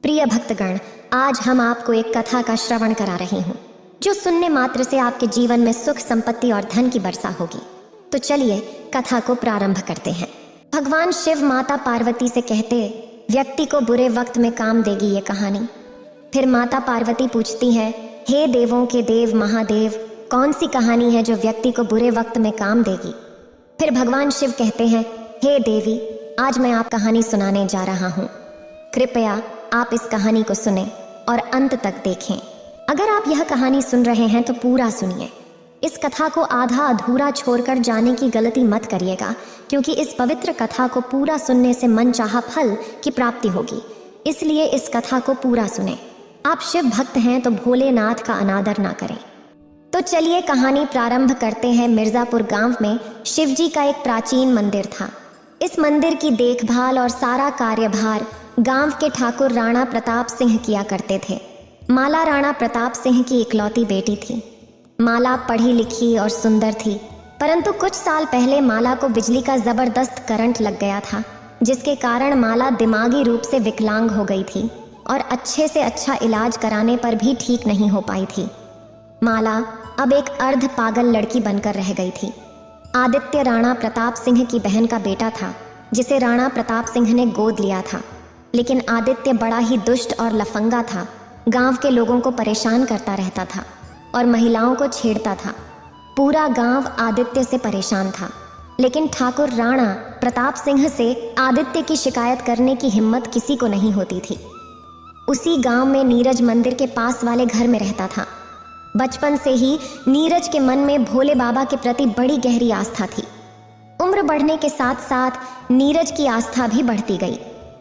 प्रिय भक्तगण, आज हम आपको एक कथा का श्रवण करा रही हूँ जो सुनने मात्र से आपके जीवन में सुख, संपत्ति और धन की वर्षा होगी। तो चलिए कथा को प्रारंभ करते हैं। भगवान शिव माता पार्वती से कहते, व्यक्ति को बुरे वक्त में काम देगी ये कहानी। फिर माता पार्वती पूछती है, हे देवों के देव महादेव, कौन सी कहानी है जो व्यक्ति को बुरे वक्त में काम देगी? फिर भगवान शिव कहते हैं, हे देवी, आज मैं आप कहानी सुनाने जा रहा हूँ। कृपया आप इस कहानी को सुने और अंत तक देखें। अगर आप यह कहानी सुन रहे हैं तो पूरा सुनिए। इस कथा को आधा अधूरा छोड़कर जाने की गलती मत करिएगा, क्योंकि इस पवित्र कथा को पूरा सुनने से मनचाहा फल की प्राप्ति होगी। इसलिए इस कथा को पूरा सुने। आप शिव भक्त हैं तो भोलेनाथ का अनादर ना करें। तो चलिए कहानी प्रारंभ करते हैं। मिर्जापुर गांव में शिव जी का एक प्राचीन मंदिर था। इस मंदिर की देखभाल और सारा कार्यभार गांव के ठाकुर राणा प्रताप सिंह किया करते थे। माला राणा प्रताप सिंह की इकलौती बेटी थी। माला पढ़ी लिखी और सुंदर थी, परंतु कुछ साल पहले माला को बिजली का जबरदस्त करंट लग गया था, जिसके कारण माला दिमागी रूप से विकलांग हो गई थी और अच्छे से अच्छा इलाज कराने पर भी ठीक नहीं हो पाई थी। माला अब एक अर्ध पागल लड़की बनकर रह गई थी। आदित्य राणा प्रताप सिंह की बहन का बेटा था, जिसे राणा प्रताप सिंह ने गोद लिया था। लेकिन आदित्य बड़ा ही दुष्ट और लफंगा था। गांव के लोगों को परेशान करता रहता था और महिलाओं को छेड़ता था। पूरा गांव आदित्य से परेशान था, लेकिन ठाकुर राणा प्रताप सिंह से आदित्य की शिकायत करने की हिम्मत किसी को नहीं होती थी। उसी गांव में नीरज मंदिर के पास वाले घर में रहता था। बचपन से ही नीरज के मन में भोले बाबा के प्रति बड़ी गहरी आस्था थी। उम्र बढ़ने के साथ साथ नीरज की आस्था भी बढ़ती गई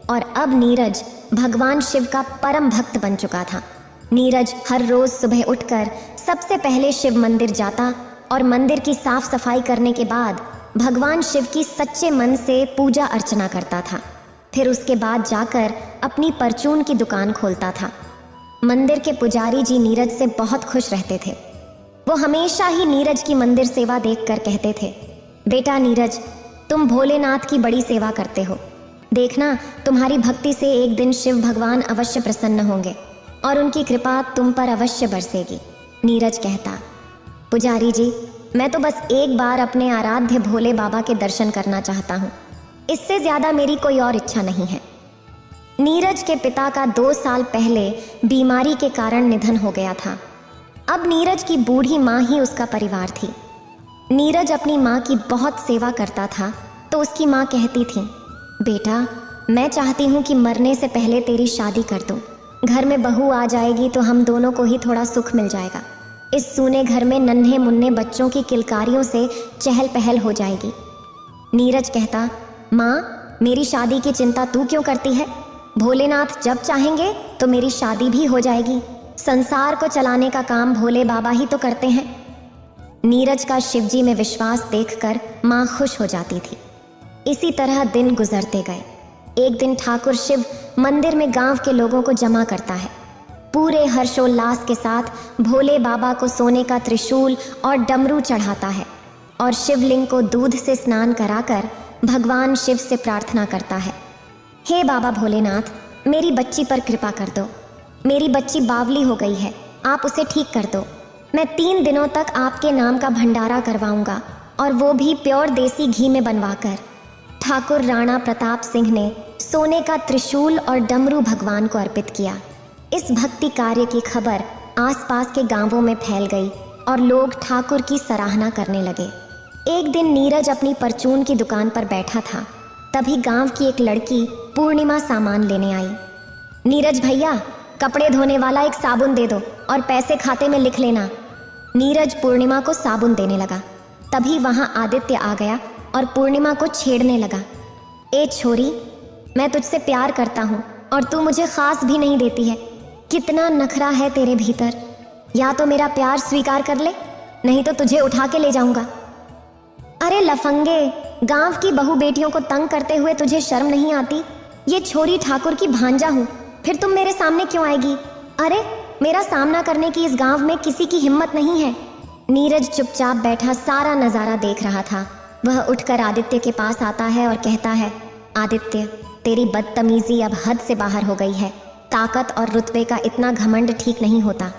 और अब नीरज भगवान शिव का परम भक्त बन चुका था। नीरज हर रोज सुबह उठकर सबसे पहले शिव मंदिर जाता और मंदिर की साफ सफाई करने के बाद भगवान शिव की सच्चे मन से पूजा अर्चना करता था। फिर उसके बाद जाकर अपनी परचून की दुकान खोलता था। मंदिर के पुजारी जी नीरज से बहुत खुश रहते थे। वो हमेशा ही नीरज की मंदिर सेवा देखकर कहते थे, बेटा नीरज, तुम भोलेनाथ की बड़ी सेवा करते हो। देखना, तुम्हारी भक्ति से एक दिन शिव भगवान अवश्य प्रसन्न होंगे और उनकी कृपा तुम पर अवश्य बरसेगी। नीरज कहता, पुजारी जी, मैं तो बस एक बार अपने आराध्य भोले बाबा के दर्शन करना चाहता हूँ। इससे ज्यादा मेरी कोई और इच्छा नहीं है। नीरज के पिता का 2 साल पहले बीमारी के कारण निधन हो गया था। अब नीरज की बूढ़ी माँ ही उसका परिवार थी। नीरज अपनी माँ की बहुत सेवा करता था, तो उसकी माँ कहती थी, बेटा, मैं चाहती हूँ कि मरने से पहले तेरी शादी कर दूँ। घर में बहू आ जाएगी तो हम दोनों को ही थोड़ा सुख मिल जाएगा। इस सूने घर में नन्हे मुन्ने बच्चों की किलकारियों से चहल पहल हो जाएगी। नीरज कहता, माँ, मेरी शादी की चिंता तू क्यों करती है? भोलेनाथ जब चाहेंगे तो मेरी शादी भी हो जाएगी। संसार को चलाने का काम भोले बाबा ही तो करते हैं। नीरज का शिवजी में विश्वास देखकर माँ खुश हो जाती थी। इसी तरह दिन गुजरते गए। एक दिन ठाकुर शिव मंदिर में गांव के लोगों को जमा करता है। पूरे हर्षोल्लास के साथ भोले बाबा को सोने का त्रिशूल और डमरू चढ़ाता है और शिवलिंग को दूध से स्नान कराकर भगवान शिव से प्रार्थना करता है, हे बाबा भोलेनाथ, मेरी बच्ची पर कृपा कर दो। मेरी बच्ची बावली हो गई है, आप उसे ठीक कर दो। मैं 3 दिनों तक आपके नाम का भंडारा करवाऊंगा, और वो भी प्योर देसी घी में बनवाकर। ठाकुर राणा प्रताप सिंह ने सोने का त्रिशूल और डमरू भगवान को अर्पित किया। इस भक्ति कार्य की खबर आसपास के गांवों में फैल गई और लोग ठाकुर की सराहना करने लगे। एक दिन नीरज अपनी परचून की दुकान पर बैठा था। तभी गांव की एक लड़की पूर्णिमा सामान लेने आई। नीरज भैया, कपड़े धोने वाला एक साबुन दे दो और पैसे खाते में लिख लेना। नीरज पूर्णिमा को साबुन देने लगा। तभी वहां आदित्य आ गया और पूर्णिमा को छेड़ने लगा। ए छोरी, मैं तुझसे प्यार करता हूँ और तू मुझे खास भी नहीं देती है। कितना नखरा है तेरे भीतर। या तो मेरा प्यार स्वीकार कर ले, नहीं तो तुझे उठा के ले जाऊंगा। अरे लफंगे, गांव की बहू बेटियों को तंग करते हुए तुझे शर्म नहीं आती? ये छोरी ठाकुर की भांजा हूँ, फिर तुम मेरे सामने क्यों आएगी? अरे, मेरा सामना करने की इस गांव में किसी की हिम्मत नहीं है। नीरज चुपचाप बैठा सारा नजारा देख रहा था। वह उठकर आदित्य के पास आता है और कहता है, आदित्य, तेरी बदतमीजी अब हद से बाहर हो गई है। ताकत और रुतबे का इतना घमंड ठीक नहीं होता।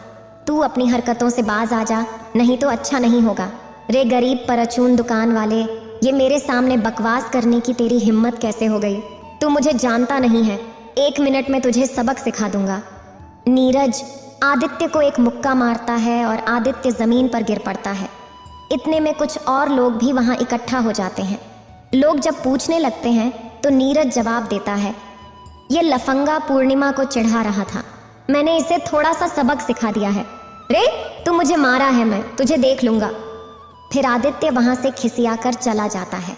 तू अपनी हरकतों से बाज आ जा, नहीं तो अच्छा नहीं होगा। रे गरीब परचून दुकान वाले, ये मेरे सामने बकवास करने की तेरी हिम्मत कैसे हो गई? तू मुझे जानता नहीं है, 1 मिनट में तुझे सबक सिखा दूंगा। नीरज आदित्य को एक मुक्का मारता है और आदित्य जमीन पर गिर पड़ता है। इतने में कुछ और लोग भी वहां इकट्ठा हो जाते हैं। लोग जब पूछने लगते हैं तो नीरज जवाब देता है, ये लफंगा पूर्णिमा को चिढ़ा रहा था, मैंने इसे थोड़ा सा सबक सिखा दिया है। रे तू मुझे मारा है, मैं तुझे देख लूंगा। फिर आदित्य वहां से खिसियाकर चला जाता है।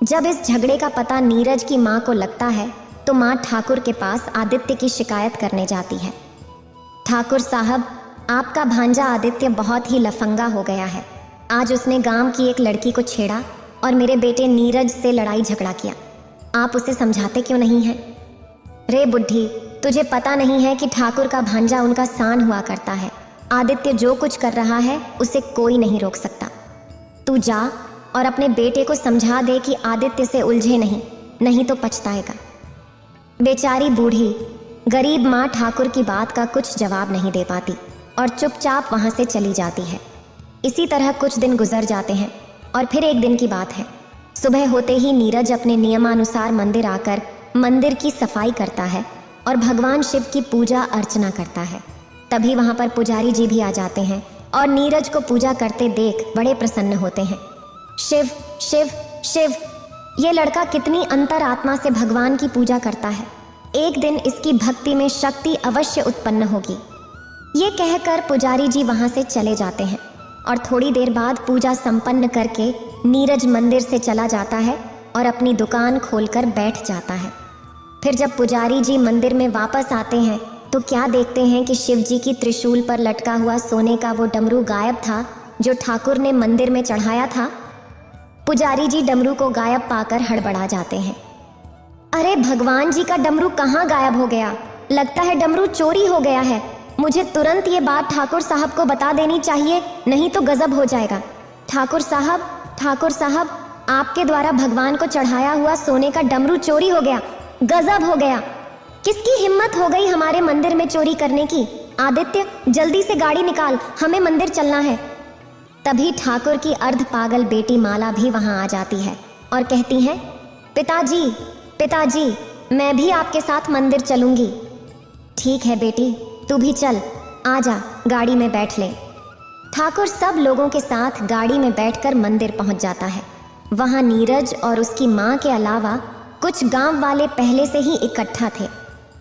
जब इस झगड़े का पता नीरज की माँ को लगता है तो माँ ठाकुर के पास आदित्य की शिकायत करने जाती है। ठाकुर साहब, आपका भांजा आदित्य बहुत ही लफंगा हो गया है। आज उसने गांव की एक लड़की को छेड़ा और मेरे बेटे नीरज से लड़ाई झगड़ा किया। आप उसे समझाते क्यों नहीं हैं? रे बुढ़ी, तुझे पता नहीं है कि ठाकुर का भांजा उनका सान हुआ करता है। आदित्य जो कुछ कर रहा है उसे कोई नहीं रोक सकता। तू जा और अपने बेटे को समझा दे कि आदित्य से उलझे नहीं तो पछताएगा। बेचारी बूढ़ी गरीब माँ ठाकुर की बात का कुछ जवाब नहीं दे पाती और चुपचाप वहां से चली जाती है। इसी तरह कुछ दिन गुजर जाते हैं और फिर एक दिन की बात है। सुबह होते ही नीरज अपने नियमानुसार मंदिर आकर मंदिर की सफाई करता है और भगवान शिव की पूजा अर्चना करता है। तभी वहां पर पुजारी जी भी आ जाते हैं और नीरज को पूजा करते देख बड़े प्रसन्न होते हैं। शिव शिव शिव, ये लड़का कितनी अंतरात्मा से भगवान की पूजा करता है। एक दिन इसकी भक्ति में शक्ति अवश्य उत्पन्न होगी। ये कहकर पुजारी जी वहां से चले जाते हैं और थोड़ी देर बाद पूजा संपन्न करके नीरज मंदिर से चला जाता है और अपनी दुकान खोलकर बैठ जाता है। फिर जब पुजारी जी मंदिर में वापस आते हैं तो क्या देखते हैं कि शिव जी की त्रिशूल पर लटका हुआ सोने का वो डमरू गायब था जो ठाकुर ने मंदिर में चढ़ाया था। पुजारी जी डमरू को गायब पाकर हड़बड़ा जाते हैं। अरे भगवान जी का डमरू कहाँ गायब हो गया? लगता है डमरू चोरी हो गया है। मुझे तुरंत ये बात ठाकुर साहब को बता देनी चाहिए, नहीं तो गजब हो जाएगा। ठाकुर साहब, आपके द्वारा भगवान को चढ़ाया हुआ सोने का डमरू चोरी हो गया। गजब हो गया। किसकी हिम्मत हो गई हमारे मंदिर में चोरी करने की? आदित्य, जल्दी से गाड़ी निकाल, हमें मंदिर चलना है। तभी ठाकुर की अर्ध पागल बेटी माला भी वहां आ जाती है और कहती है, पिताजी, मैं भी आपके साथ मंदिर चलूंगी। ठीक है बेटी, तू भी चल, आजा, गाड़ी में बैठ ले। ठाकुर सब लोगों के साथ गाड़ी में बैठकर मंदिर पहुंच जाता है। वहां नीरज और उसकी माँ के अलावा कुछ गांव वाले पहले से ही इकट्ठा थे।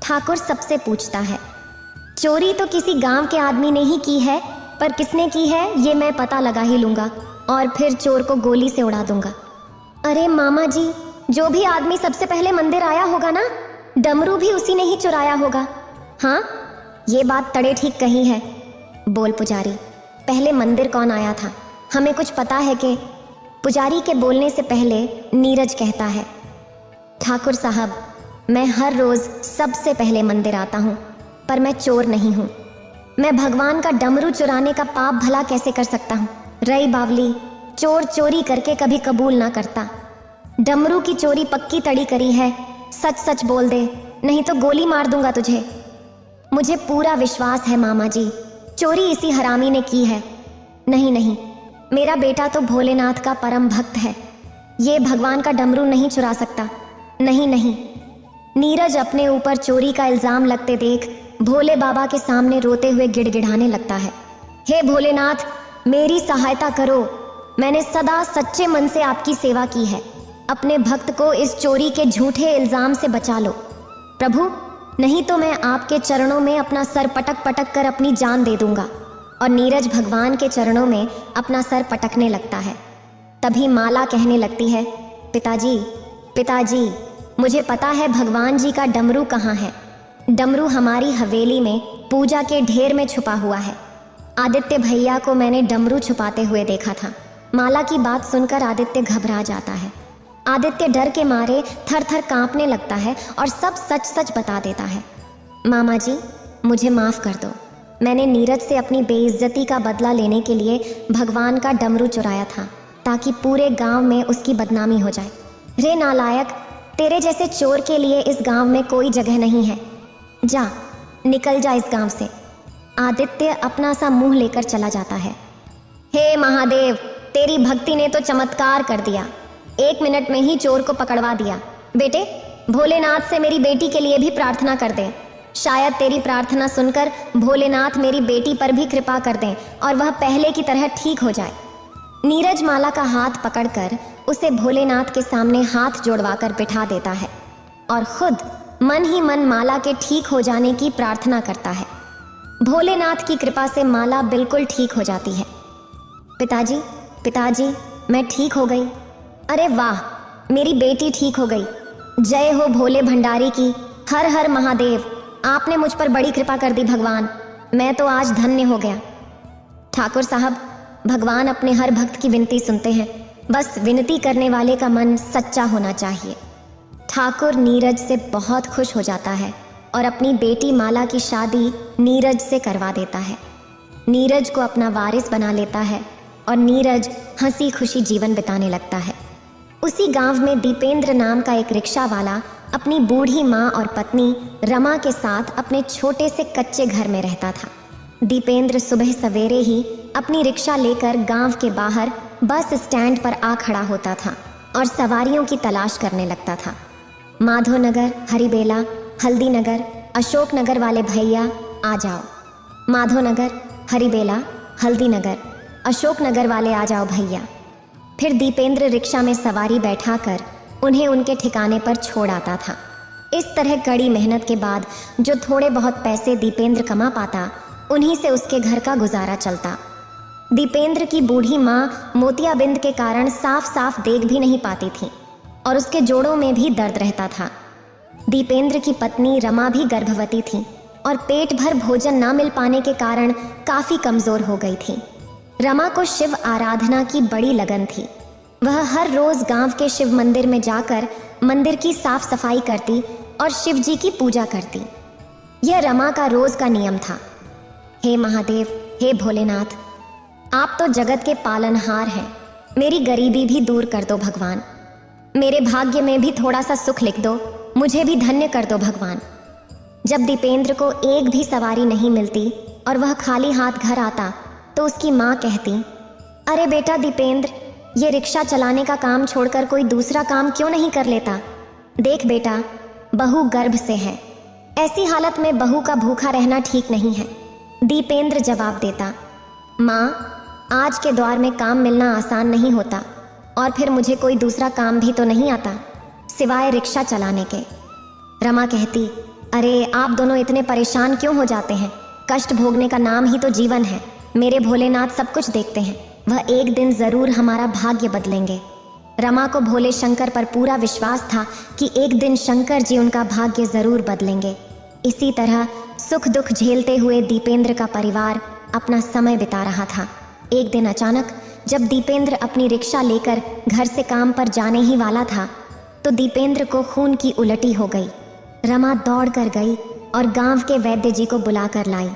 ठाकुर सबसे पूछता है, चोरी तो किसी गांव के आदमी ने ही की है, पर किसने की है ये मैं पता लगा ही लूंगा और फिर चोर को गोली से उड़ा दूंगा। अरे मामा जी, जो भी आदमी सबसे पहले मंदिर आया होगा ना, डमरू भी उसी ने ही चुराया होगा। हाँ, ये बात तड़े ठीक कही है। बोल पुजारी, पहले मंदिर कौन आया था? हमें कुछ पता है कि? पुजारी के बोलने से पहले नीरज कहता है, ठाकुर साहब, मैं हर रोज सबसे पहले मंदिर आता हूँ, पर मैं चोर नहीं हूँ। मैं भगवान का डमरू चुराने का पाप भला कैसे कर सकता हूँ? रई बावली, चोर चोरी करके कभी कबूल ना करता। डमरू की चोरी पक्की तड़ी करी है। सच सच बोल दे, नहीं तो गोली मार दूंगा तुझे। मुझे पूरा विश्वास है मामा जी, चोरी इसी हरामी ने की है। नहीं, मेरा बेटा तो भोलेनाथ का परम भक्त है, ये भगवान का डमरू नहीं चुरा सकता। नहीं। नीरज अपने ऊपर चोरी का इल्जाम लगते देख भोले बाबा के सामने रोते हुए गिड़गिड़ाने लगता है। हे भोलेनाथ, मेरी सहायता करो। मैंने सदा सच्चे मन से आपकी सेवा की है। अपने भक्त को इस चोरी के झूठे इल्जाम से बचा लो प्रभु, नहीं तो मैं आपके चरणों में अपना सर पटक कर अपनी जान दे दूंगा। और नीरज भगवान के चरणों में अपना सर पटकने लगता है। तभी माला कहने लगती है, पिताजी, मुझे पता है भगवान जी का डमरू कहाँ है। डमरू हमारी हवेली में पूजा के ढेर में छुपा हुआ है। आदित्य भैया को मैंने डमरू छुपाते हुए देखा था। माला की बात सुनकर आदित्य घबरा जाता है। आदित्य डर के मारे थर थर कांपने लगता है और सब सच सच बता देता है। मामा जी, मुझे माफ़ कर दो। मैंने नीरज से अपनी बेइज्जती का बदला लेने के लिए भगवान का डमरू चुराया था, ताकि पूरे गांव में उसकी बदनामी हो जाए। रे नालायक, तेरे जैसे चोर के लिए इस गांव में कोई जगह नहीं है। जा, निकल जा इस गांव से। आदित्य अपना सा मुंह लेकर चला जाता है। हे महादेव, तेरी भक्ति ने तो चमत्कार कर दिया, 1 मिनट में ही चोर को पकड़वा दिया। बेटे, भोलेनाथ से मेरी बेटी के लिए भी प्रार्थना कर दे। शायद तेरी प्रार्थना सुनकर भोलेनाथ मेरी बेटी पर भी कृपा कर दें और वह पहले की तरह ठीक हो जाए। नीरज माला का हाथ पकड़कर उसे भोलेनाथ के सामने हाथ जोड़वाकर बिठा देता है और खुद मन ही मन माला के ठीक हो जाने की प्रार्थना करता है। भोलेनाथ की कृपा से माला बिल्कुल ठीक हो जाती है। पिताजी, पिताजी, मैं ठीक हो गई। अरे वाह, मेरी बेटी ठीक हो गई। जय हो भोले भंडारी की। हर हर महादेव, आपने मुझ पर बड़ी कृपा कर दी भगवान। मैं तो आज धन्य हो गया। ठाकुर साहब, भगवान अपने हर भक्त की विनती सुनते हैं, बस विनती करने वाले का मन सच्चा होना चाहिए। ठाकुर नीरज से बहुत खुश हो जाता है और अपनी बेटी माला की शादी नीरज से करवा देता है। नीरज को अपना वारिस बना लेता है और नीरज हंसी खुशी जीवन बिताने लगता है। उसी गांव में दीपेंद्र नाम का एक रिक्शा वाला अपनी बूढ़ी माँ और पत्नी रमा के साथ अपने छोटे से कच्चे घर में रहता था। दीपेंद्र सुबह सवेरे ही अपनी रिक्शा लेकर गांव के बाहर बस स्टैंड पर आ खड़ा होता था और सवारियों की तलाश करने लगता था। माधोनगर, हरिबेला, हल्दीनगर, अशोकनगर वाले भैया आ जाओ। माधोनगर, हरिबेला, हल्दीनगर, अशोकनगर वाले आ जाओ भैया। फिर दीपेंद्र रिक्शा में सवारी बैठाकर उन्हें उनके ठिकाने पर छोड़ आता था। इस तरह कड़ी मेहनत के बाद जो थोड़े बहुत पैसे दीपेंद्र कमा पाता, उन्हीं से उसके घर का गुजारा चलता। दीपेंद्र की बूढ़ी माँ मोतियाबिंद के कारण साफ साफ देख भी नहीं पाती थी और उसके जोड़ों में भी दर्द रहता था। दीपेंद्र की पत्नी रमा भी गर्भवती थी और पेट भर भोजन ना मिल पाने के कारण काफी कमजोर हो गई थी। रमा को शिव आराधना की बड़ी लगन थी। वह हर रोज गांव के शिव मंदिर में जाकर मंदिर की साफ सफाई करती और शिव जी की पूजा करती। यह रमा का रोज का नियम था। हे महादेव, हे भोलेनाथ, आप तो जगत के पालनहार हैं। मेरी गरीबी भी दूर कर दो भगवान। मेरे भाग्य में भी थोड़ा सा सुख लिख दो, मुझे भी धन्य कर दो भगवान। जब दीपेंद्र को एक भी सवारी नहीं मिलती और वह खाली हाथ घर आता तो उसकी माँ कहती, अरे बेटा दीपेंद्र, ये रिक्शा चलाने का काम छोड़कर कोई दूसरा काम क्यों नहीं कर लेता? देख बेटा, बहू गर्भ से है। ऐसी हालत में बहू का भूखा रहना ठीक नहीं है। दीपेंद्र जवाब देता, माँ, आज के दौर में काम मिलना आसान नहीं होता और फिर मुझे कोई दूसरा काम भी तो नहीं आता सिवाय रिक्शा चलाने के। रमा कहती, अरे आप दोनों इतने परेशान क्यों हो जाते हैं? कष्ट भोगने का नाम ही तो जीवन है। मेरे भोलेनाथ सब कुछ देखते हैं, वह एक दिन जरूर हमारा भाग्य बदलेंगे। रमा को भोले शंकर पर पूरा विश्वास था कि एक दिन शंकर जी उनका भाग्य जरूर बदलेंगे। इसी तरह सुख दुख झेलते हुए दीपेंद्र का परिवार अपना समय बिता रहा था। एक दिन अचानक जब दीपेंद्र अपनी रिक्शा लेकर घर से काम पर जाने ही वाला था तो दीपेंद्र को खून की उलटी हो गई। रमा दौड़ कर गई और गांव के वैद्य जी को बुलाकर लाई।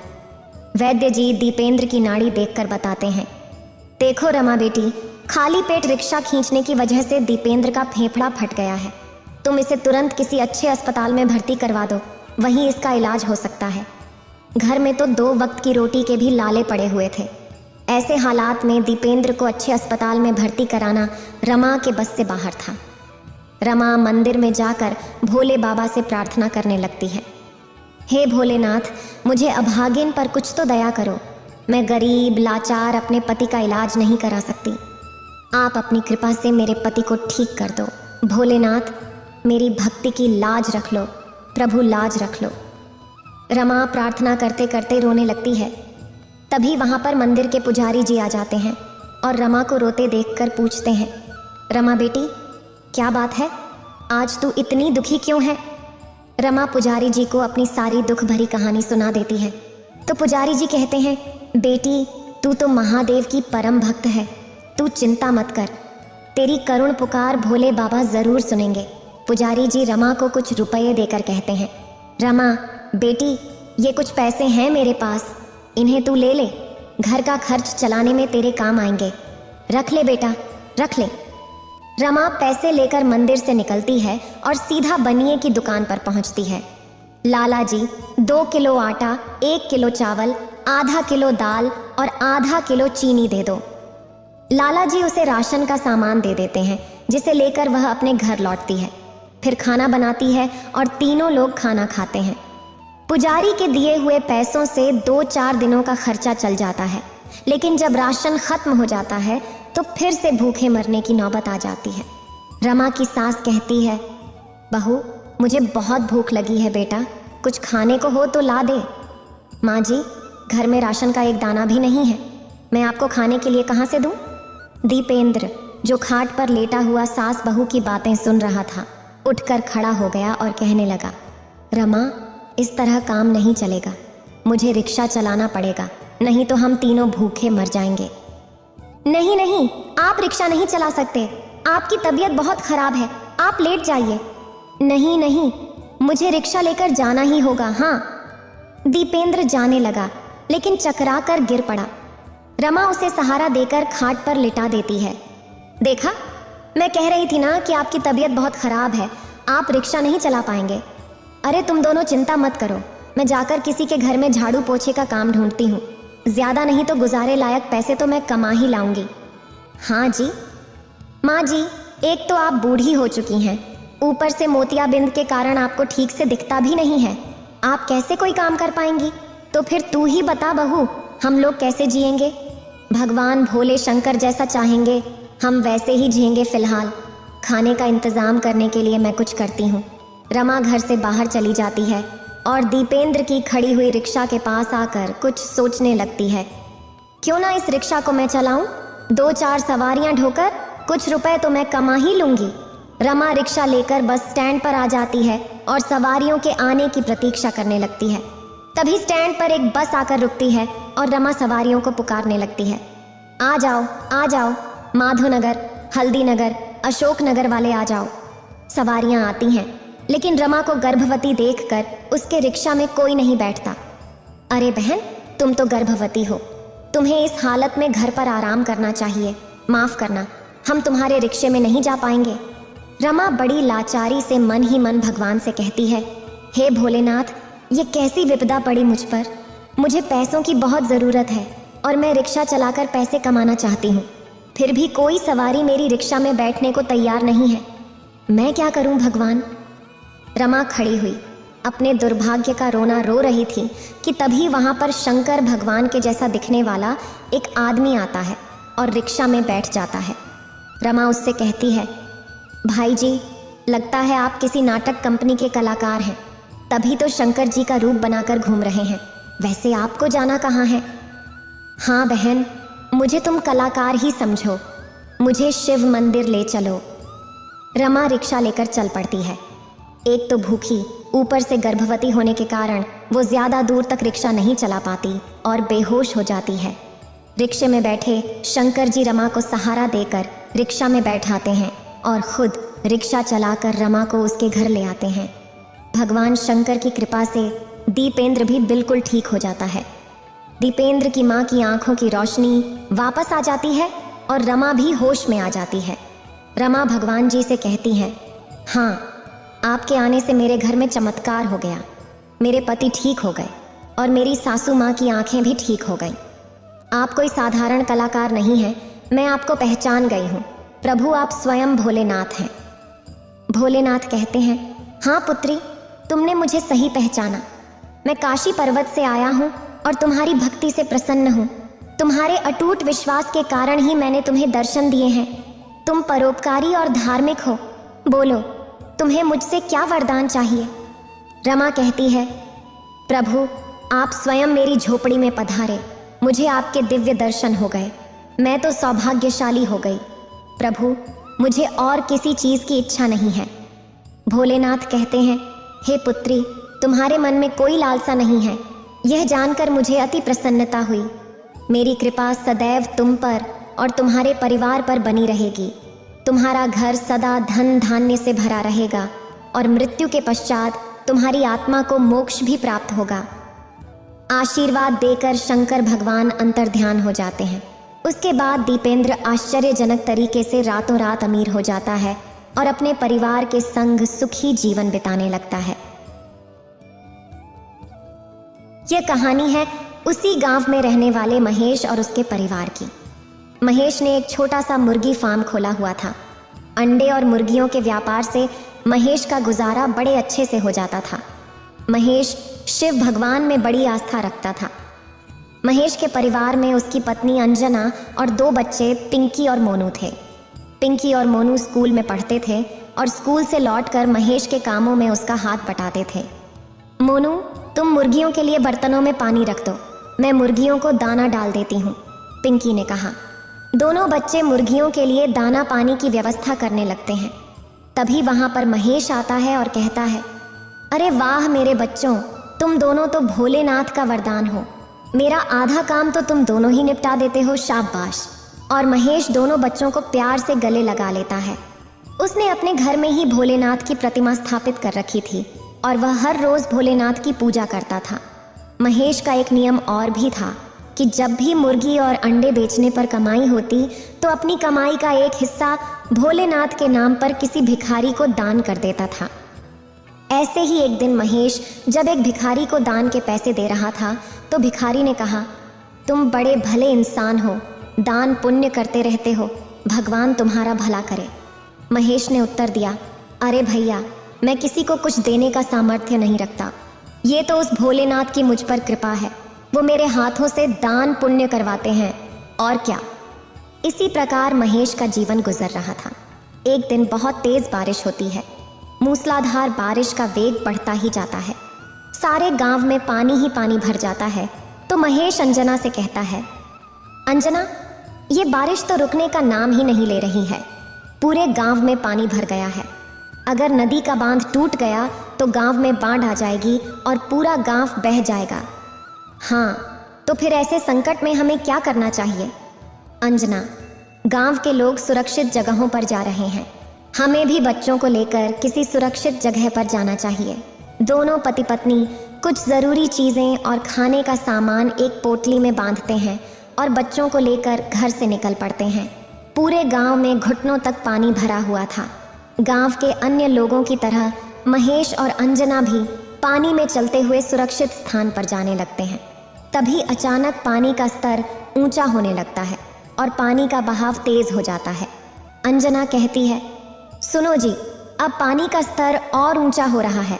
वैद्य जी दीपेंद्र की नाड़ी देखकर बताते हैं, देखो रमा बेटी, खाली पेट रिक्शा खींचने की वजह से दीपेंद्र का फेफड़ा फट गया है। तुम इसे तुरंत किसी अच्छे अस्पताल में भर्ती करवा दो, वहीं इसका इलाज हो सकता है। घर में तो 2 वक्त की रोटी के भी लाले पड़े हुए थे। ऐसे हालात में दीपेंद्र को अच्छे अस्पताल में भर्ती कराना रमा के बस से बाहर था। रमा मंदिर में जाकर भोले बाबा से प्रार्थना करने लगती है, हे भोलेनाथ, मुझे अभागिन पर कुछ तो दया करो। मैं गरीब लाचार अपने पति का इलाज नहीं करा सकती। आप अपनी कृपा से मेरे पति को ठीक कर दो। भोलेनाथ, मेरी भक्ति की लाज रख लो, प्रभु लाज रख लो। रमा प्रार्थना करते करते रोने लगती है। तभी वहाँ पर मंदिर के पुजारी जी आ जाते हैं और रमा को रोते देखकर पूछते हैं, रमा बेटी, क्या बात है? आज तू इतनी दुखी क्यों है? रमा पुजारी जी को अपनी सारी दुख भरी कहानी सुना देती है। तो पुजारी जी कहते हैं, बेटी, तू तो महादेव की परम भक्त है, तू चिंता मत कर, तेरी करुण पुकार भोले बाबा जरूर सुनेंगे। पुजारी जी रमा को कुछ रुपये देकर कहते हैं, रमा बेटी, ये कुछ पैसे हैं मेरे पास, इन्हें तू ले ले, घर का खर्च चलाने में तेरे काम आएंगे। रख ले बेटा, रख ले। रमा पैसे लेकर मंदिर से निकलती है और सीधा बनिए की दुकान पर पहुंचती है। लाला जी 2 किलो आटा, 1 किलो चावल, आधा किलो दाल और आधा किलो चीनी दे दो। लाला जी उसे राशन का सामान दे देते हैं, जिसे लेकर वह अपने घर लौटती है। फिर खाना बनाती है और तीनों लोग खाना खाते हैं। पुजारी के दिए हुए पैसों से 2-4 दिनों का खर्चा चल जाता है, लेकिन जब राशन खत्म हो जाता है तो फिर से भूखे मरने की नौबत आ जाती है। रमा की सास कहती है, बहू मुझे बहुत भूख लगी है बेटा, कुछ खाने को हो तो ला दे। माँ जी, घर में राशन का एक दाना भी नहीं है, मैं आपको खाने के लिए कहाँ से दूँ? दीपेंद्र, जो खाट पर लेटा हुआ सास बहू की बातें सुन रहा था, उठकर खड़ा हो गया और कहने लगा, रमा, इस तरह काम नहीं चलेगा, मुझे रिक्शा चलाना पड़ेगा, नहीं तो हम तीनों भूखे मर जाएंगे। नहीं नहीं, आप रिक्शा नहीं चला सकते, आपकी तबीयत बहुत खराब है, आप लेट जाइए। नहीं नहीं, मुझे रिक्शा लेकर जाना ही होगा। हाँ। दीपेंद्र जाने लगा, लेकिन चकरा कर गिर पड़ा। रमा उसे सहारा देकर खाट पर लिटा देती है। देखा, मैं कह रही थी ना कि आपकी तबीयत बहुत खराब है, आप रिक्शा नहीं चला पाएंगे। अरे तुम दोनों चिंता मत करो, मैं जाकर किसी के घर में झाड़ू पोछे का काम ढूंढती हूँ, ज्यादा नहीं तो गुजारे लायक पैसे तो मैं कमा ही लाऊंगी। हाँ जी। माँ जी, एक तो आप बूढ़ी हो चुकी हैं, ऊपर से मोतियाबिंद के कारण आपको ठीक से दिखता भी नहीं है, आप कैसे कोई काम कर पाएंगी? तो फिर तू ही बता बहू, हम लोग कैसे जिएंगे? भगवान भोले शंकर जैसा चाहेंगे हम वैसे ही जिएंगे। फिलहाल खाने का इंतजाम करने के लिए मैं कुछ करती हूँ। रमा घर से बाहर चली जाती है और दीपेंद्र की खड़ी हुई रिक्शा के पास आकर कुछ सोचने लगती है। क्यों ना इस रिक्शा को मैं चलाऊं? 2-4 सवारियां ढोकर कुछ रुपए तो मैं कमा ही लूंगी। रमा रिक्शा लेकर बस स्टैंड पर आ जाती है और सवारियों के आने की प्रतीक्षा करने लगती है। तभी स्टैंड पर एक बस आकर रुकती है और रमा सवारियों को पुकारने लगती है, आ जाओ आ जाओ, माधोनगर, हल्दीनगर, अशोकनगर वाले आ जाओ। सवारियां आती हैं, लेकिन रमा को गर्भवती देखकर उसके रिक्शा में कोई नहीं बैठता। अरे बहन, तुम तो गर्भवती हो, तुम्हें इस हालत में घर पर आराम करना चाहिए, माफ करना, हम तुम्हारे रिक्शे में नहीं जा पाएंगे। रमा बड़ी लाचारी से मन ही मन भगवान से कहती है, हे भोलेनाथ, ये कैसी विपदा पड़ी मुझ पर, मुझे पैसों की बहुत ज़रूरत है और मैं रिक्शा चलाकर पैसे कमाना चाहती हूँ, फिर भी कोई सवारी मेरी रिक्शा में बैठने को तैयार नहीं है, मैं क्या करूँ भगवान? रमा खड़ी हुई अपने दुर्भाग्य का रोना रो रही थी कि तभी वहाँ पर शंकर भगवान के जैसा दिखने वाला एक आदमी आता है और रिक्शा में बैठ जाता है। रमा उससे कहती है, भाई जी, लगता है आप किसी नाटक कंपनी के कलाकार हैं, तभी तो शंकर जी का रूप बनाकर घूम रहे हैं, वैसे आपको जाना कहाँ है? हाँ बहन, मुझे तुम कलाकार ही समझो, मुझे शिव मंदिर ले चलो। रमा रिक्शा लेकर चल पड़ती है। एक तो भूखी, ऊपर से गर्भवती होने के कारण वो ज़्यादा दूर तक रिक्शा नहीं चला पाती और बेहोश हो जाती है। रिक्शे में बैठे शंकर जी रमा को सहारा देकर रिक्शा में बैठाते हैं और खुद रिक्शा चलाकर रमा को उसके घर ले आते हैं। भगवान शंकर की कृपा से दीपेंद्र भी बिल्कुल ठीक हो जाता है। दीपेंद्र की माँ की आंखों की रोशनी वापस आ जाती है और रमा भी होश में आ जाती है। रमा भगवान जी से कहती है, हाँ, आपके आने से मेरे घर में चमत्कार हो गया, मेरे पति ठीक हो गए और मेरी सासू माँ की आंखें भी ठीक हो गईं। आप कोई साधारण कलाकार नहीं हैं, मैं आपको पहचान गई हूँ, प्रभु आप स्वयं भोलेनाथ हैं। भोलेनाथ कहते हैं, हाँ पुत्री, तुमने मुझे सही पहचाना, मैं काशी पर्वत से आया हूँ और तुम्हारी भक्ति से प्रसन्न हूँ, तुम्हारे अटूट विश्वास के कारण ही मैंने तुम्हें दर्शन दिए हैं, तुम परोपकारी और धार्मिक हो, बोलो तुम्हें मुझसे क्या वरदान चाहिए? रमा कहती है, प्रभु आप स्वयं मेरी झोपड़ी में पधारे, मुझे आपके दिव्य दर्शन हो गए, मैं तो सौभाग्यशाली हो गई, प्रभु मुझे और किसी चीज़ की इच्छा नहीं है। भोलेनाथ कहते हैं, हे पुत्री, तुम्हारे मन में कोई लालसा नहीं है, यह जानकर मुझे अति प्रसन्नता हुई, मेरी कृपा सदैव तुम पर और तुम्हारे परिवार पर बनी रहेगी, तुम्हारा घर सदा धन धान्य से भरा रहेगा और मृत्यु के पश्चात तुम्हारी आत्मा को मोक्ष भी प्राप्त होगा। आशीर्वाद देकर शंकर भगवान अंतर्ध्यान हो जाते हैं। उसके बाद दीपेंद्र आश्चर्यजनक तरीके से रातों रात अमीर हो जाता है और अपने परिवार के संग सुखी जीवन बिताने लगता है। यह कहानी है उसी गांव में रहने वाले महेश और उसके परिवार की। महेश ने एक छोटा सा मुर्गी फार्म खोला हुआ था। अंडे और मुर्गियों के व्यापार से महेश का गुजारा बड़े अच्छे से हो जाता था। महेश शिव भगवान में बड़ी आस्था रखता था। महेश के परिवार में उसकी पत्नी अंजना और 2 बच्चे पिंकी और मोनू थे। पिंकी और मोनू स्कूल में पढ़ते थे और स्कूल से लौटकर महेश के कामों में उसका हाथ बटाते थे। मोनू, तुम मुर्गियों के लिए बर्तनों में पानी रख दो, मैं मुर्गियों को दाना डाल देती हूँ, पिंकी ने कहा। दोनों बच्चे मुर्गियों के लिए दाना पानी की व्यवस्था करने लगते हैं। तभी वहाँ पर महेश आता है और कहता है, अरे वाह मेरे बच्चों, तुम दोनों तो भोलेनाथ का वरदान हो। मेरा आधा काम तो तुम दोनों ही निपटा देते हो, शाबाश। और महेश दोनों बच्चों को प्यार से गले लगा लेता है। उसने अपने घर में ही भोलेनाथ की प्रतिमा स्थापित कर रखी थी और वह हर रोज भोलेनाथ की पूजा करता था। महेश का एक नियम और भी था कि जब भी मुर्गी और अंडे बेचने पर कमाई होती तो अपनी कमाई का एक हिस्सा भोलेनाथ के नाम पर किसी भिखारी को दान कर देता था। ऐसे ही एक दिन महेश जब एक भिखारी को दान के पैसे दे रहा था तो भिखारी ने कहा, तुम बड़े भले इंसान हो, दान पुण्य करते रहते हो, भगवान तुम्हारा भला करे। महेश ने उत्तर दिया, अरे भैया, मैं किसी को कुछ देने का सामर्थ्य नहीं रखता। ये तो उस भोलेनाथ की मुझ पर कृपा है, वो मेरे हाथों से दान पुण्य करवाते हैं, और क्या। इसी प्रकार महेश का जीवन गुजर रहा था। एक दिन बहुत तेज बारिश होती है। मूसलाधार बारिश का वेग बढ़ता ही जाता है। सारे गांव में पानी ही पानी भर जाता है। तो महेश अंजना से कहता है, अंजना, ये बारिश तो रुकने का नाम ही नहीं ले रही है। पूरे गांव में पानी भर गया है। अगर नदी का बांध टूट गया तो गांव में बाढ़ आ जाएगी और पूरा गांव बह जाएगा। हाँ, तो फिर ऐसे संकट में हमें क्या करना चाहिए? अंजना, गांव के लोग सुरक्षित जगहों पर जा रहे हैं। हमें भी बच्चों को लेकर किसी सुरक्षित जगह पर जाना चाहिए। दोनों पति पत्नी कुछ ज़रूरी चीज़ें और खाने का सामान एक पोटली में बांधते हैं और बच्चों को लेकर घर से निकल पड़ते हैं। पूरे गांव में घुटनों तक पानी भरा हुआ था। गांव के अन्य लोगों की तरह महेश और अंजना भी पानी में चलते हुए सुरक्षित स्थान पर जाने लगते हैं। तभी अचानक पानी का स्तर ऊंचा होने लगता है और पानी का बहाव तेज हो जाता है। अंजना कहती है, सुनो जी, अब पानी का स्तर और ऊंचा हो रहा है।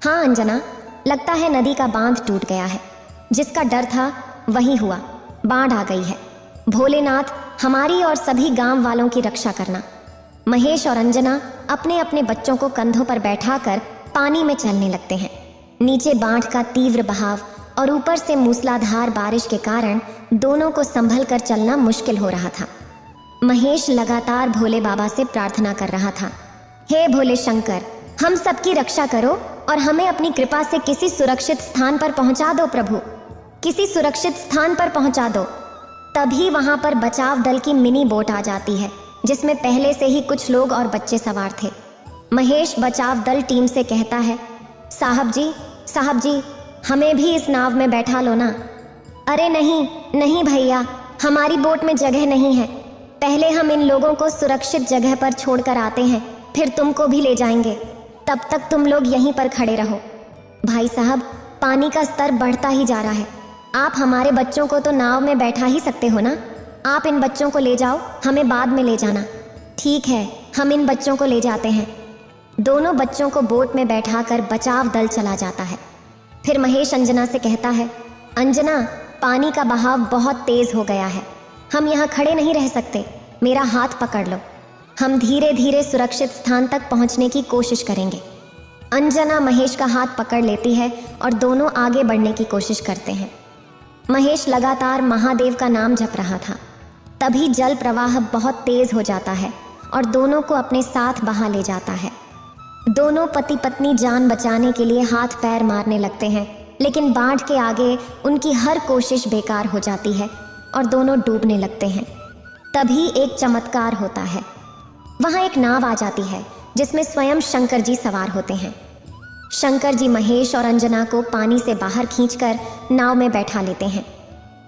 हाँ अंजना, लगता है नदी का बांध टूट गया है। जिसका डर था वही हुआ, बाढ़ आ गई है। भोलेनाथ, हमारी और सभी गांव वालों की रक्षा करना। महेश और अंजना अपने अपने बच्चों को कंधों पर बैठाकर पानी में चलने लगते हैं। नीचे बाढ़ का तीव्र बहाव और ऊपर से मूसलाधार बारिश के कारण दोनों को संभल कर चलना मुश्किल हो रहा था। महेश लगातार भोले बाबा से प्रार्थना कर रहा था, हे भोले शंकर, हम सबकी रक्षा करो और हमें अपनी कृपा से किसी सुरक्षित स्थान पर पहुंचा दो प्रभु, किसी सुरक्षित स्थान पर पहुंचा दो। तभी वहां पर बचाव दल की मिनी बोट आ जाती है जिसमें पहले से ही कुछ लोग और बच्चे सवार थे। महेश बचाव दल टीम से कहता है, साहब जी, हमें भी इस नाव में बैठा लो ना। अरे नहीं भैया, हमारी बोट में जगह नहीं है। पहले हम इन लोगों को सुरक्षित जगह पर छोड़कर आते हैं, फिर तुमको भी ले जाएंगे। तब तक तुम लोग यहीं पर खड़े रहो। भाई साहब, पानी का स्तर बढ़ता ही जा रहा है। आप हमारे बच्चों को तो नाव में बैठा ही सकते हो ना। आप इन बच्चों को ले जाओ, हमें बाद में ले जाना। ठीक है, हम इन बच्चों को ले जाते हैं। दोनों बच्चों को बोट में बैठाकर बचाव दल चला जाता है। फिर महेश अंजना से कहता है, अंजना, पानी का बहाव बहुत तेज हो गया है, हम यहाँ खड़े नहीं रह सकते, मेरा हाथ पकड़ लो। हम धीरे धीरे सुरक्षित स्थान तक पहुँचने की कोशिश करेंगे। अंजना महेश का हाथ पकड़ लेती है और दोनों आगे बढ़ने की कोशिश करते हैं। महेश लगातार महादेव का नाम जप रहा था। तभी जल प्रवाह बहुत तेज हो जाता है और दोनों को अपने साथ बहा ले जाता है। दोनों पति पत्नी जान बचाने के लिए हाथ पैर मारने लगते हैं, लेकिन बाढ़ के आगे उनकी हर कोशिश बेकार हो जाती है और दोनों डूबने लगते हैं। तभी एक चमत्कार होता है। वहाँ एक नाव आ जाती है जिसमें स्वयं शंकर जी सवार होते हैं। शंकर जी महेश और अंजना को पानी से बाहर खींचकर नाव में बैठा लेते हैं।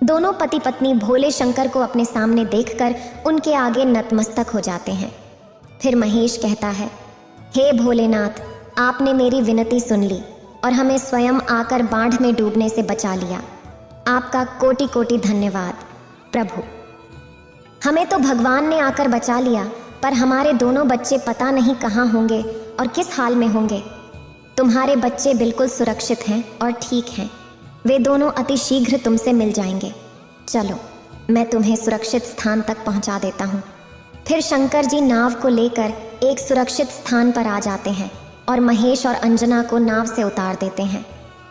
दोनों पति पत्नी भोले शंकर को अपने सामने देखकर उनके आगे नतमस्तक हो जाते हैं। फिर महेश कहता है, हे भोलेनाथ, आपने मेरी विनती सुन ली और हमें स्वयं आकर बाढ़ में डूबने से बचा लिया। आपका कोटि कोटि धन्यवाद प्रभु। हमें तो भगवान ने आकर बचा लिया, पर हमारे दोनों बच्चे पता नहीं कहाँ होंगे और किस हाल में होंगे। तुम्हारे बच्चे बिल्कुल सुरक्षित हैं और ठीक हैं। वे दोनों अति शीघ्र तुमसे मिल जाएंगे। चलो, मैं तुम्हें सुरक्षित स्थान तक पहुंचा देता हूँ। फिर शंकर जी नाव को लेकर एक सुरक्षित स्थान पर आ जाते हैं और महेश और अंजना को नाव से उतार देते हैं।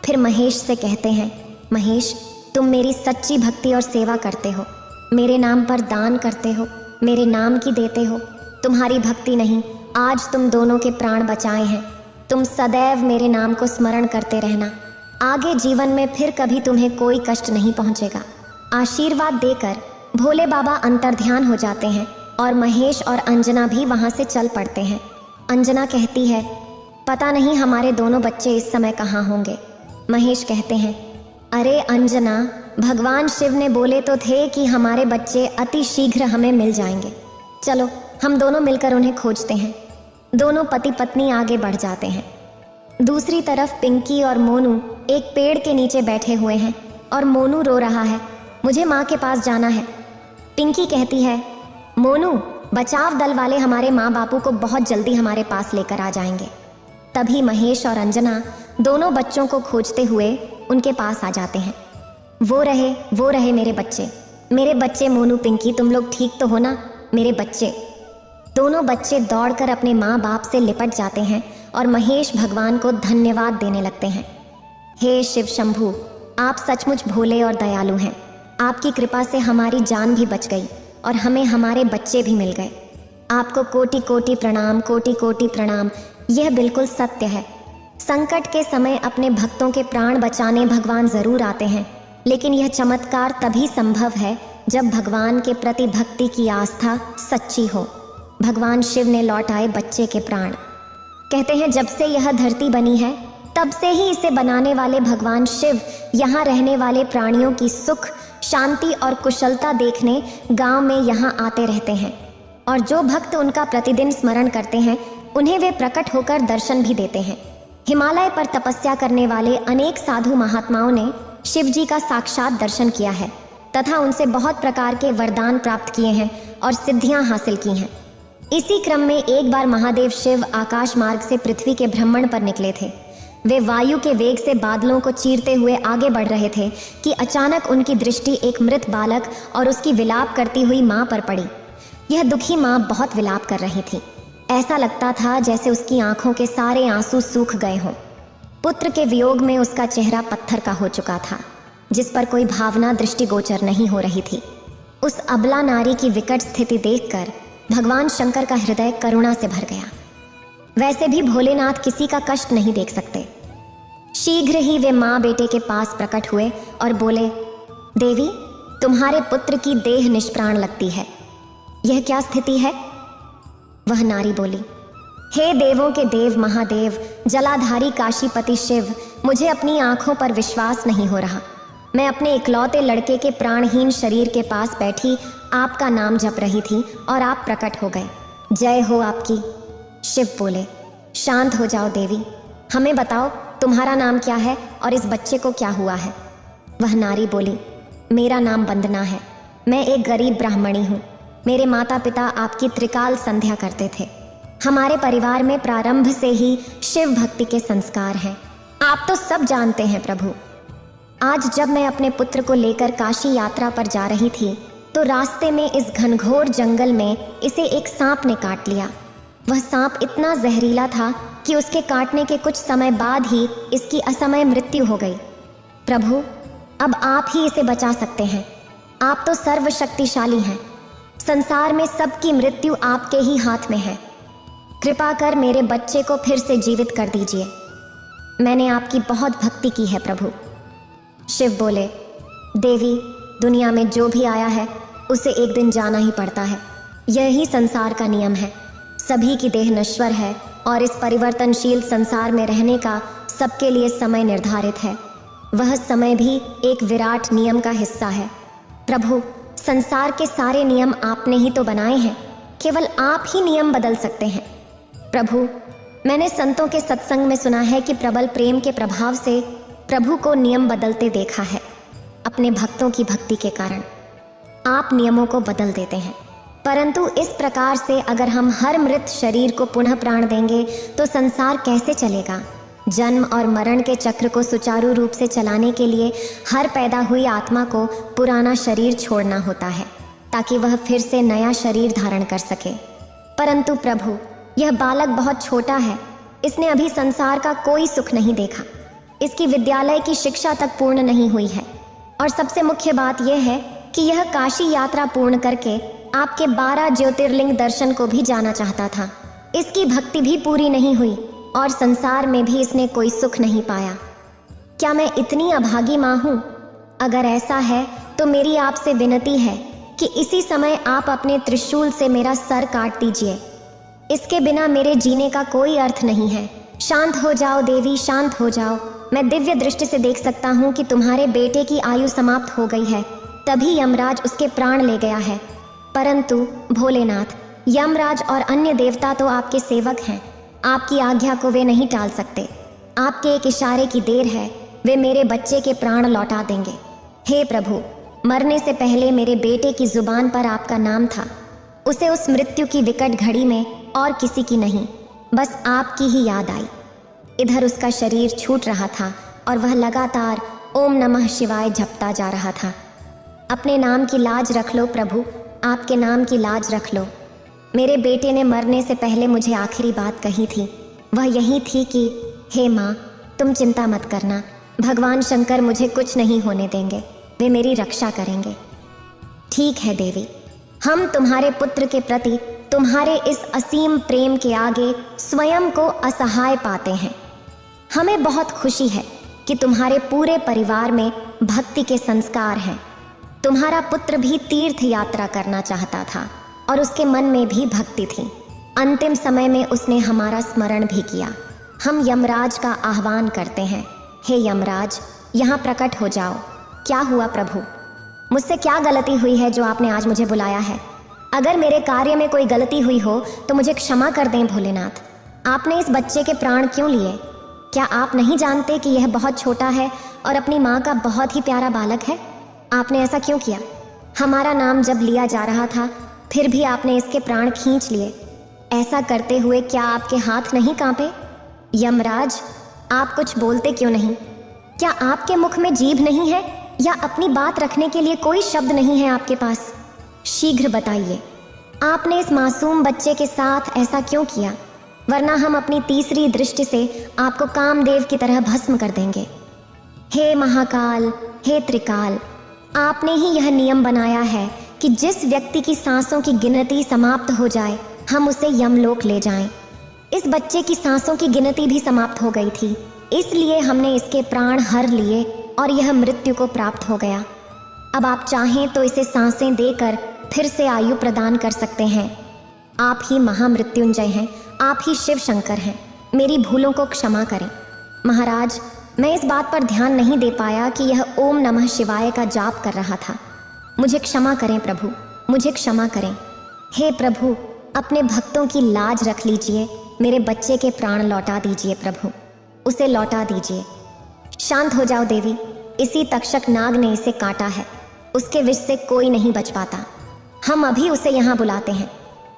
फिर महेश से कहते हैं, महेश, तुम मेरी सच्ची भक्ति और सेवा करते हो, मेरे नाम पर दान करते हो, मेरे नाम की देते हो। तुम्हारी भक्ति नहीं, आज तुम दोनों के प्राण बचाए हैं। तुम सदैव मेरे नाम को स्मरण करते रहना। आगे जीवन में फिर कभी तुम्हें कोई कष्ट नहीं पहुंचेगा। आशीर्वाद देकर भोले बाबा अंतर्ध्यान हो जाते हैं और महेश और अंजना भी वहां से चल पड़ते हैं। अंजना कहती है, पता नहीं हमारे दोनों बच्चे इस समय कहाँ होंगे। महेश कहते हैं, अरे अंजना, भगवान शिव ने बोले तो थे कि हमारे बच्चे अति शीघ्र हमें मिल जाएंगे। चलो, हम दोनों मिलकर उन्हें खोजते हैं। दोनों पति पत्नी आगे बढ़ जाते हैं। दूसरी तरफ पिंकी और मोनू एक पेड़ के नीचे बैठे हुए हैं और मोनू रो रहा है, मुझे माँ के पास जाना है। पिंकी कहती है, मोनू, बचाव दल वाले हमारे माँ बापू को बहुत जल्दी हमारे पास लेकर आ जाएंगे। तभी महेश और अंजना दोनों बच्चों को खोजते हुए उनके पास आ जाते हैं। वो रहे मेरे बच्चे मोनू, पिंकी, तुम लोग ठीक तो हो ना? मेरे बच्चे। दोनों बच्चे दौड़कर अपने माँ बाप से लिपट जाते हैं और महेश भगवान को धन्यवाद देने लगते हैं। हे शिव शंभू, आप सचमुच भोले और दयालु हैं। आपकी कृपा से हमारी जान भी बच गई और हमें हमारे बच्चे भी मिल गए। आपको कोटि कोटि प्रणाम, कोटि कोटि प्रणाम। यह बिल्कुल सत्य है। संकट के समय अपने भक्तों के प्राण बचाने भगवान जरूर आते हैं, लेकिन यह चमत्कार तभी संभव है जब भगवान के प्रति भक्ति की आस्था सच्ची हो। भगवान शिव ने लौटाए बच्चे के प्राण। कहते हैं, जब से यह धरती बनी है तब से ही इसे बनाने वाले भगवान शिव यहाँ रहने वाले प्राणियों की सुख, शांति और कुशलता देखने गांव में यहाँ आते रहते हैं, और जो भक्त उनका प्रतिदिन स्मरण करते हैं उन्हें वे प्रकट होकर दर्शन भी देते हैं। हिमालय पर तपस्या करने वाले अनेक साधु महात्माओं ने शिव जी का साक्षात दर्शन किया है तथा उनसे बहुत प्रकार के वरदान प्राप्त किए हैं और सिद्धियां हासिल की हैं। इसी क्रम में एक बार महादेव शिव आकाश मार्ग से पृथ्वी के भ्रमण पर निकले थे। वे वायु के वेग से बादलों को चीरते हुए आगे बढ़ रहे थे कि अचानक उनकी दृष्टि एक मृत बालक और उसकी विलाप करती हुई माँ पर पड़ी। यह दुखी माँ बहुत विलाप कर रही थी। ऐसा लगता था जैसे उसकी आंखों के सारे आंसू सूख गए हों। पुत्र के वियोग में उसका चेहरा पत्थर का हो चुका था, जिस पर कोई भावना दृष्टिगोचर नहीं हो रही थी। उस अबला नारी की विकट स्थिति देखकर भगवान शंकर का हृदय करुणा से भर गया। वैसे भी भोलेनाथ किसी का कष्ट नहीं देख सकते। शीघ्र ही वे माँ बेटे के पास प्रकट हुए और बोले, देवी, तुम्हारे पुत्र की देह निष्प्राण लगती है। यह क्या स्थिति है? वह नारी बोली, हे देवों के देव महादेव, जलाधारी काशीपति शिव, मुझे अपनी आंखों पर विश्वास नहीं हो रहा। मैं अपने इकलौते लड़के के प्राणहीन शरीर के पास बैठी आपका नाम जप रही थी और आप प्रकट हो गए। जय हो आपकी। शिव बोले, शांत हो जाओ देवी, हमें बताओ तुम्हारा नाम क्या है और इस बच्चे को क्या हुआ है? वह नारी बोली, मेरा नाम वंदना है। मैं एक गरीब ब्राह्मणी हूँ। मेरे माता पिता आपकी त्रिकाल संध्या करते थे। हमारे परिवार में प्रारंभ से ही शिव भक्ति के संस्कार हैं। आप तो सब जानते हैं प्रभु। आज जब मैं अपने पुत्र को लेकर काशी यात्रा पर जा रही थी तो रास्ते में इस घनघोर जंगल में इसे एक सांप ने काट लिया। वह सांप इतना जहरीला था कि उसके काटने के कुछ समय बाद ही इसकी असमय मृत्यु हो गई। प्रभु, अब आप ही इसे बचा सकते हैं। आप तो सर्वशक्तिशाली हैं। संसार में सबकी मृत्यु आपके ही हाथ में है। कृपा कर मेरे बच्चे को फिर से जीवित कर दीजिए। मैंने आपकी बहुत भक्ति की है प्रभु। शिव बोले, देवी, दुनिया में जो भी आया है उसे एक दिन जाना ही पड़ता है। यही संसार का नियम है। सभी की देह नश्वर है और इस परिवर्तनशील संसार में रहने का सबके लिए समय निर्धारित है। वह समय भी एक विराट नियम का हिस्सा है। प्रभु, संसार के सारे नियम आपने ही तो बनाए हैं। केवल आप ही नियम बदल सकते हैं। प्रभु, मैंने संतों के सत्संग में सुना है कि प्रबल प्रेम के प्रभाव से प्रभु को नियम बदलते देखा है। अपने भक्तों की भक्ति के कारण आप नियमों को बदल देते हैं, परंतु इस प्रकार से अगर हम हर मृत शरीर को पुनः प्राण देंगे तो संसार कैसे चलेगा। जन्म और मरण के चक्र को सुचारू रूप से चलाने के लिए हर पैदा हुई आत्मा को पुराना शरीर छोड़ना होता है ताकि वह फिर से नया शरीर धारण कर सके। परंतु प्रभु, यह बालक बहुत छोटा है, इसने अभी संसार का कोई सुख नहीं देखा, इसकी विद्यालय की शिक्षा तक पूर्ण नहीं हुई है, और सबसे मुख्य बात यह है कि यह काशी यात्रा पूर्ण करके आपके 12 ज्योतिर्लिंग दर्शन को भी जाना चाहता था। इसकी भक्ति भी पूरी नहीं हुई और संसार में भी इसने कोई सुख नहीं पाया। क्या मैं इतनी अभागी माँ हूँ? अगर ऐसा है तो मेरी आपसे विनती है कि इसी समय आप अपने त्रिशूल से मेरा सर काट दीजिए। इसके बिना मेरे जीने का कोई अर्थ नहीं है। शांत हो जाओ देवी, शांत हो जाओ। मैं दिव्य दृष्टि से देख सकता हूँ कि तुम्हारे बेटे की आयु समाप्त हो गई है, तभी यमराज उसके प्राण ले गया है। परंतु भोलेनाथ, यमराज और अन्य देवता तो आपके सेवक हैं, आपकी आज्ञा को वे नहीं टाल सकते। आपके एक इशारे की देर है, वे मेरे बच्चे के प्राण लौटा देंगे। हे प्रभु, मरने से पहले मेरे बेटे की जुबान पर आपका नाम था। उसे उस मृत्यु की विकट घड़ी में और किसी की नहीं, बस आपकी ही याद आई। इधर उसका शरीर छूट रहा था और वह लगातार ओम नमः शिवाय जपता जा रहा था। अपने नाम की लाज रख लो प्रभु, आपके नाम की लाज रख लो। मेरे बेटे ने मरने से पहले मुझे आखिरी बात कही थी, वह यही थी कि हे माँ, तुम चिंता मत करना, भगवान शंकर मुझे कुछ नहीं होने देंगे, वे मेरी रक्षा करेंगे। ठीक है देवी, हम तुम्हारे पुत्र के प्रति तुम्हारे इस असीम प्रेम के आगे स्वयं को असहाय पाते हैं। हमें बहुत खुशी है कि तुम्हारे पूरे परिवार में भक्ति के संस्कार हैं। तुम्हारा पुत्र भी तीर्थ यात्रा करना चाहता था और उसके मन में भी भक्ति थी। अंतिम समय में उसने हमारा स्मरण भी किया। हम यमराज का आह्वान करते हैं। हे यमराज, यहाँ प्रकट हो जाओ। क्या हुआ प्रभु? मुझसे क्या गलती हुई है जो आपने आज मुझे बुलाया है? अगर मेरे कार्य में कोई गलती हुई हो तो मुझे क्षमा कर दें भोलेनाथ। आपने इस बच्चे के प्राण क्यों लिए? क्या आप नहीं जानते कि यह बहुत छोटा है और अपनी माँ का बहुत ही प्यारा बालक है? आपने ऐसा क्यों किया? हमारा नाम जब लिया जा रहा था फिर भी आपने इसके प्राण खींच लिए। ऐसा करते हुए क्या आपके हाथ नहीं कांपे? यमराज, आप कुछ बोलते क्यों नहीं? क्या आपके मुख में जीभ नहीं है या अपनी बात रखने के लिए कोई शब्द नहीं है आपके पास? शीघ्र बताइए, आपने इस मासूम बच्चे के साथ ऐसा क्यों किया? वरना हम अपनी तीसरी दृष्टि से आपको कामदेव की तरह भस्म कर देंगे। हे महाकाल, हे त्रिकाल, आपने ही यह नियम बनाया है कि जिस व्यक्ति की सांसों की गिनती समाप्त हो जाए हम उसे यमलोक ले जाएं। इस बच्चे की सांसों की गिनती भी समाप्त हो गई थी, इसलिए हमने इसके प्राण हर लिए और यह मृत्यु को प्राप्त हो गया। अब आप चाहें तो इसे सांसें देकर फिर से आयु प्रदान कर सकते हैं। आप ही महामृत्युंजय हैं, आप ही शिव शंकर हैं। मेरी भूलों को क्षमा करें। महाराज, मैं इस बात पर ध्यान नहीं दे पाया कि यह ओम नमः शिवाय का जाप कर रहा था। मुझे क्षमा करें प्रभु, मुझे क्षमा करें। हे प्रभु, अपने भक्तों की लाज रख लीजिए। मेरे बच्चे के प्राण लौटा दीजिए प्रभु, उसे लौटा दीजिए। शांत हो जाओ देवी, इसी तक्षक नाग ने इसे काटा है, उसके विष से कोई नहीं बच पाता। हम अभी उसे यहाँ बुलाते हैं।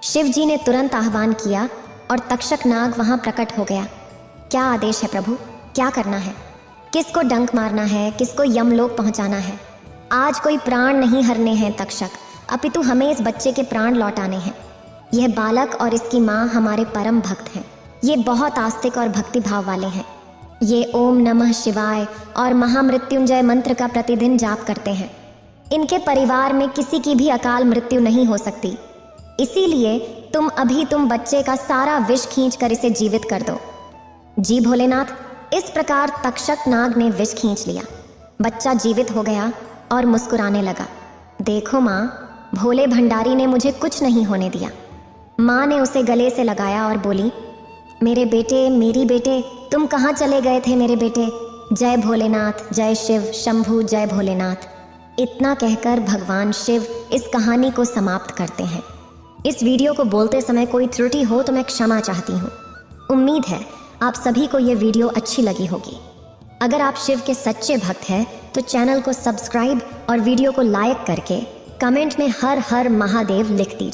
शिव जी ने तुरंत आह्वान किया और तक्षक नाग वहाँ प्रकट हो गया। क्या आदेश है प्रभु? क्या करना है? किसको डंक मारना है? किसको यमलोक पहुँचाना है? आज कोई प्राण नहीं हरने हैं तक्षक, अपितु हमें इस बच्चे के प्राण लौटाने हैं। यह बालक और इसकी माँ हमारे परम भक्त हैं। ये बहुत आस्तिक और भक्ति भाव वाले हैं। ये ओम नमः शिवाय और महामृत्युंजय मंत्र का प्रतिदिन जाप करते हैं। इनके परिवार में किसी की भी अकाल मृत्यु नहीं हो सकती। इसीलिए तुम बच्चे का सारा विष खींच कर इसे जीवित कर दो। जी भोलेनाथ। इस प्रकार तक्षक नाग ने विष खींच लिया। बच्चा जीवित हो गया और मुस्कुराने लगा। देखो माँ, भोले भंडारी ने मुझे कुछ नहीं होने दिया। माँ ने उसे गले से लगाया और बोली, मेरे बेटे, मेरी बेटे, तुम कहाँ चले गए थे मेरे बेटे? जय भोलेनाथ, जय शिव शंभू, जय भोलेनाथ। इतना कहकर भगवान शिव इस कहानी को समाप्त करते हैं। इस वीडियो को बोलते समय कोई त्रुटि हो तो मैं क्षमा चाहती हूँ। उम्मीद है आप सभी को ये वीडियो अच्छी लगी होगी। अगर आप शिव के सच्चे भक्त हैं तो चैनल को सब्सक्राइब और वीडियो को लाइक करके कमेंट में हर हर महादेव लिख दीजिए।